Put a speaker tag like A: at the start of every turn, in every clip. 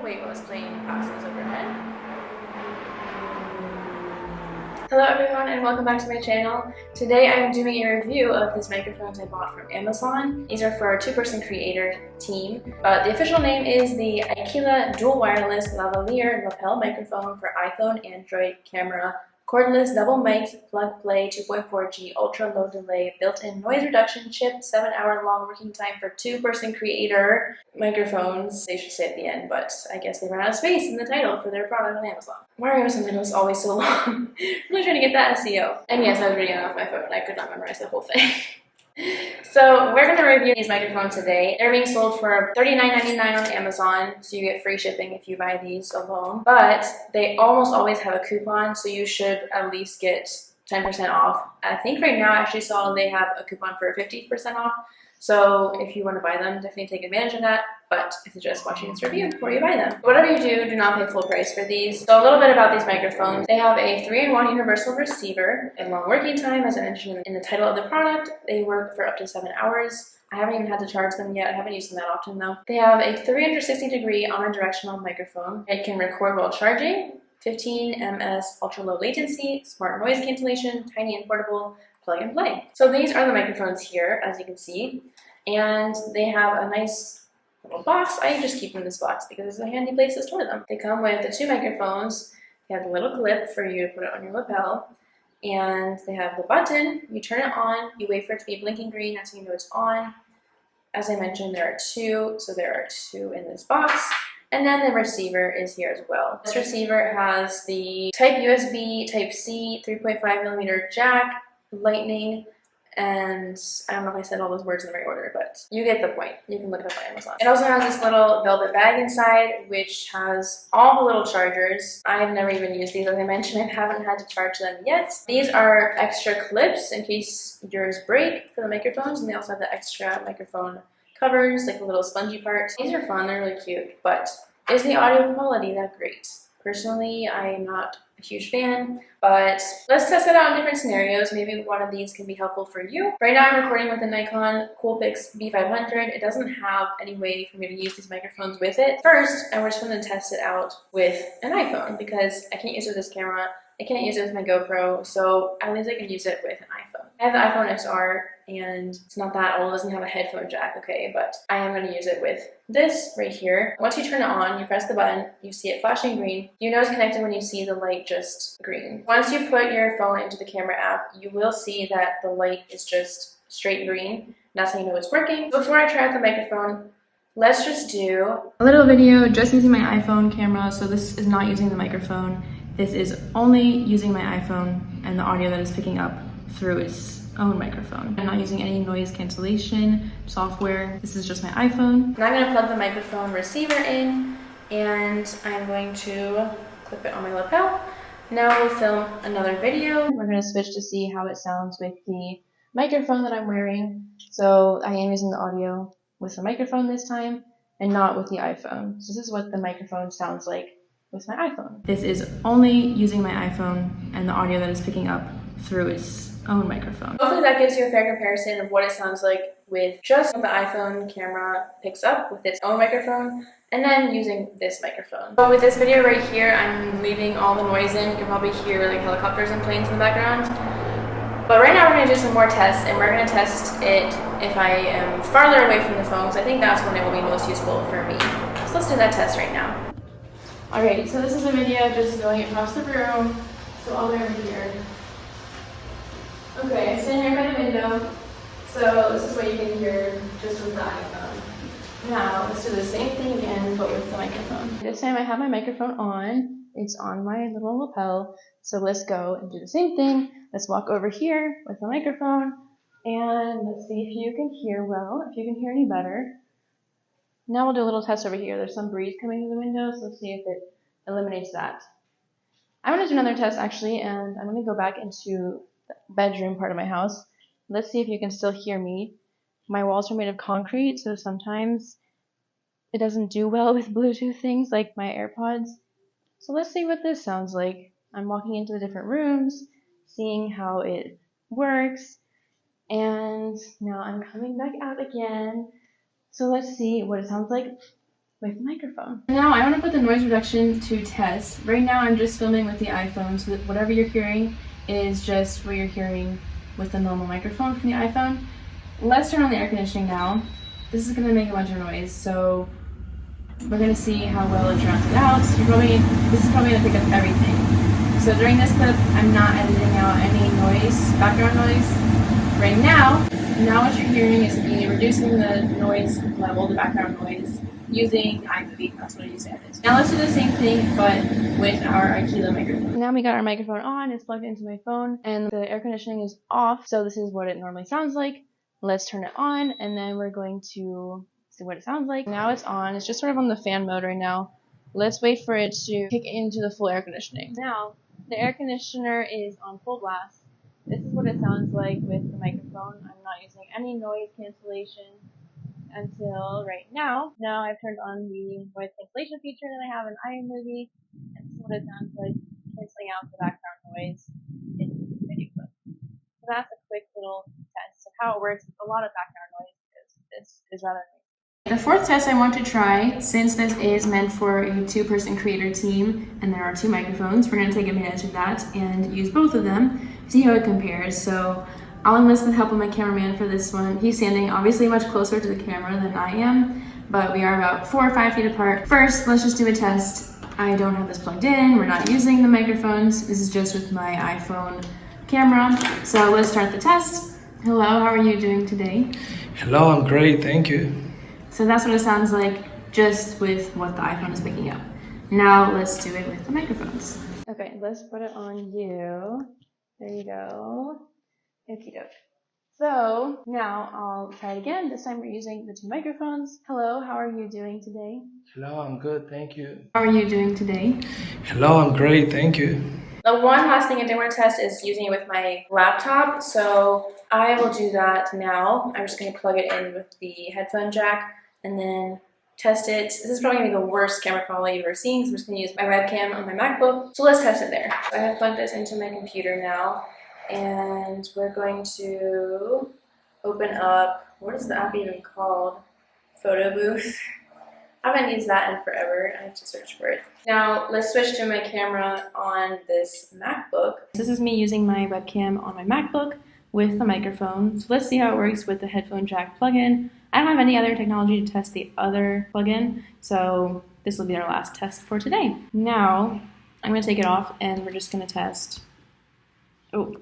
A: wait while it's playing classes overhead. Hello everyone and welcome back to my channel. Today I'm doing a review of these microphones I bought from Amazon. These are for our two-person creator team. The official name is the AIKELA dual wireless Lavalier Lapel microphone for iPhone, Android, camera, cordless double mic, plug play, 2.4G, ultra low delay, built-in noise reduction chip, 7-hour long working time for two-person creator microphones. They should say at the end, but I guess they ran out of space in the title for their product on Amazon. Why are Amazon titles always so long? Really trying to get that SEO. And yes, I was reading it off my phone. I could not memorize the whole thing. So we're going to review these microphones today. They're being sold for $39.99 on Amazon, so you get free shipping if you buy these alone. But they almost always have a coupon, so you should at least get 10% off. I think right now I actually saw they have a coupon for 50% off. So if you want to buy them, definitely take advantage of that. But I suggest watching this review before you buy them. Whatever you do, do not pay full price for these. So a little bit about these microphones. They have a 3-in-1 universal receiver and long working time, as I mentioned in the title of the product. They work for up to 7 hours. I haven't even had to charge them yet. I haven't used them that often though. They have a 360-degree omnidirectional microphone. It can record while charging, 15 ms ultra low latency, smart noise cancellation, tiny and portable, plug and play. So these are the microphones here, as you can see, and they have a nice little box. I just keep them in this box because it's a handy place to store them. They come with the two microphones. They have a little clip for you to put it on your lapel, and they have the button. You turn it on, you wait for it to be blinking green, that's how you know it's on. As I mentioned, there are two, so there are two in this box. And then the receiver is here as well. This receiver has the Type USB, Type C, 3.5mm jack, Lightning, and I don't know if I said all those words in the right order, but you get the point. You can look it up on Amazon. It also has this little velvet bag inside, which has all the little chargers. I've never even used these, as I mentioned. I haven't had to charge them yet. These are extra clips in case yours break for the microphones, and they also have the extra microphone covers, like a little spongy part. These are fun, they're really cute, but is the audio quality that great? Personally, I'm not a huge fan, but let's test it out in different scenarios. Maybe one of these can be helpful for you. Right now I'm recording with a Nikon Coolpix B500. It doesn't have any way for me to use these microphones with it. First, I just want to test it out with an iPhone because I can't use it with this camera. I can't use it with my GoPro, so at least I can use it with an iPhone. I have the iPhone XR, and it's not that old. It doesn't have a headphone jack, okay, but I am going to use it with this right here. Once you turn it on, you press the button, you see it flashing green. You know it's connected when you see the light just green. Once you put your phone into the camera app, you will see that the light is just straight green. That's how you know it's working. Before I try out the microphone, let's just do a little video just using my iPhone camera. So this is not using the microphone. This is only using my iPhone and the audio that is picking up through its own microphone. I'm not using any noise cancellation software. This is just my iPhone. Now I'm going to plug the microphone receiver in, and I'm going to clip it on my lapel. Now we'll film another video. We're going to switch to see how it sounds with the microphone that I'm wearing. So I am using the audio with the microphone this time and not with the iPhone. So this is what the microphone sounds like with my iPhone. This is only using my iPhone and the audio that is picking up through its own microphone. Hopefully that gives you a fair comparison of what it sounds like with just the iPhone camera picks up with its own microphone and then using this microphone. So with this video right here, I'm leaving all the noise in. You can probably hear like helicopters and planes in the background. But right now we're going to do some more tests, and we're going to test it if I am farther away from the phone, because I think that's when it will be most useful for me. So let's do that test right now. Alright, so this is a video just going across the room, so all the way over here. Okay, I'm sitting here by the window, so this is what you can hear just with the iPhone. Now, let's do the same thing again, but with the microphone. This time I have my microphone on. It's on my little lapel, so let's go and do the same thing. Let's walk over here with the microphone, and let's see if you can hear well, if you can hear any better. Now we'll do a little test over here. There's some breeze coming through the window, so let's see if it eliminates that. I'm going to do another test actually, and I'm going to go back into the bedroom part of my house. Let's see if you can still hear me. My walls are made of concrete, so sometimes it doesn't do well with Bluetooth things like my AirPods. So let's see what this sounds like. I'm walking into the different rooms, seeing how it works, and now I'm coming back out again. So let's see what it sounds like with the microphone. Now I want to put the noise reduction to test. Right now I'm just filming with the iPhone, so that whatever you're hearing is just what you're hearing with the normal microphone from the iPhone. Let's turn on the air conditioning now. This is going to make a bunch of noise, so we're going to see how well it drowns it out. This is probably going to pick up everything. So during this clip, I'm not editing out any noise, background noise. Right now what you're hearing is me reducing the noise level, the background noise, using iMovie. That's what I use to edit. Now let's do the same thing, but with our AIKELA microphone. Now we got our microphone on, it's plugged into my phone, and the air conditioning is off, so this is what it normally sounds like. Let's turn it on, and then we're going to see what it sounds like. Now it's on. It's just sort of on the fan mode right now. Let's wait for it to kick into the full air conditioning. Now, the air conditioner is on full blast. This is what it sounds like with the microphone. I'm not using any noise cancellation until right now. Now I've turned on the noise cancellation feature that I have in iMovie, and this is what it sounds like canceling out the background noise in this video clip. So that's a quick little test of how it works with a lot of background noise, because this is rather nice. The fourth test I want to try, since this is meant for a two-person creator team and there are two microphones, we're going to take advantage of that and use both of them, see how it compares. So I'll enlist the help of my cameraman for this one. He's standing obviously much closer to the camera than I am, but we are about 4 or 5 feet apart. First, let's just do a test. I don't have this plugged in. We're not using the microphones. This is just with my iPhone camera. So let's start the test. Hello, how are you doing today?
B: Hello, I'm great, thank you.
A: So that's what it sounds like just with what the iPhone is picking up. Now let's do it with the microphones. Okay, let's put it on you. There you go. Okie doke. So now I'll try it again. This time we're using the two microphones. Hello, how are you doing today?
B: Hello, I'm good, thank you.
A: How are you doing today?
B: Hello, I'm great, thank you.
A: The one last thing I did want to test is using it with my laptop. So I will do that now. I'm just going to plug it in with the headphone jack and then test it. This is probably going to be the worst camera quality you've ever seen, so I'm just going to use my webcam on my MacBook. So let's test it there. So I have plugged this into my computer now, and we're going to open up, what is the app even called? Photo Booth. I haven't used that in forever. I have to search for it. Now let's switch to my camera on this MacBook. This is me using my webcam on my MacBook with the microphone. So let's see how it works with the headphone jack plugin. I don't have any other technology to test the other plugin, so this will be our last test for today. Now I'm going to take it off and we're just going to test. Oh,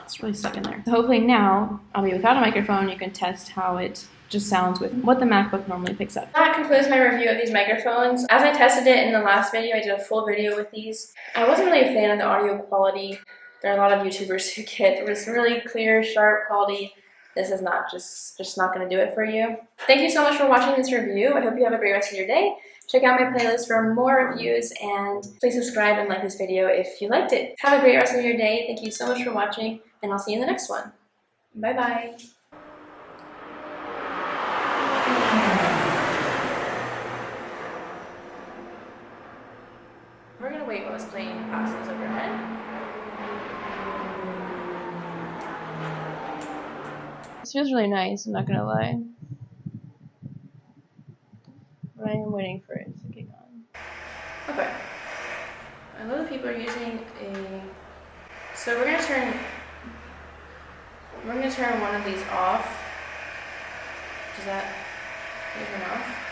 A: it's really stuck in there. So hopefully now I'll be without a microphone. You can test how it just sounds with what the MacBook normally picks up. That concludes my review of these microphones. As I tested it in the last video, I did a full video with these. I wasn't really a fan of the audio quality. There are a lot of YouTubers who get this really clear, sharp quality. This is not just not going to do it for you. Thank you so much for watching this review. I hope you have a great rest of your day. Check out my playlist for more reviews, and please subscribe and like this video if you liked it. Have a great rest of your day. Thank you so much for watching, and I'll see you in the next one. Bye-bye. We're going to wait while it's playing Passes Overhead. This feels really nice, I'm not gonna lie. But I am waiting for it to kick on. Okay. I know that people are using a... So we're gonna turn one of these off. Does that even off?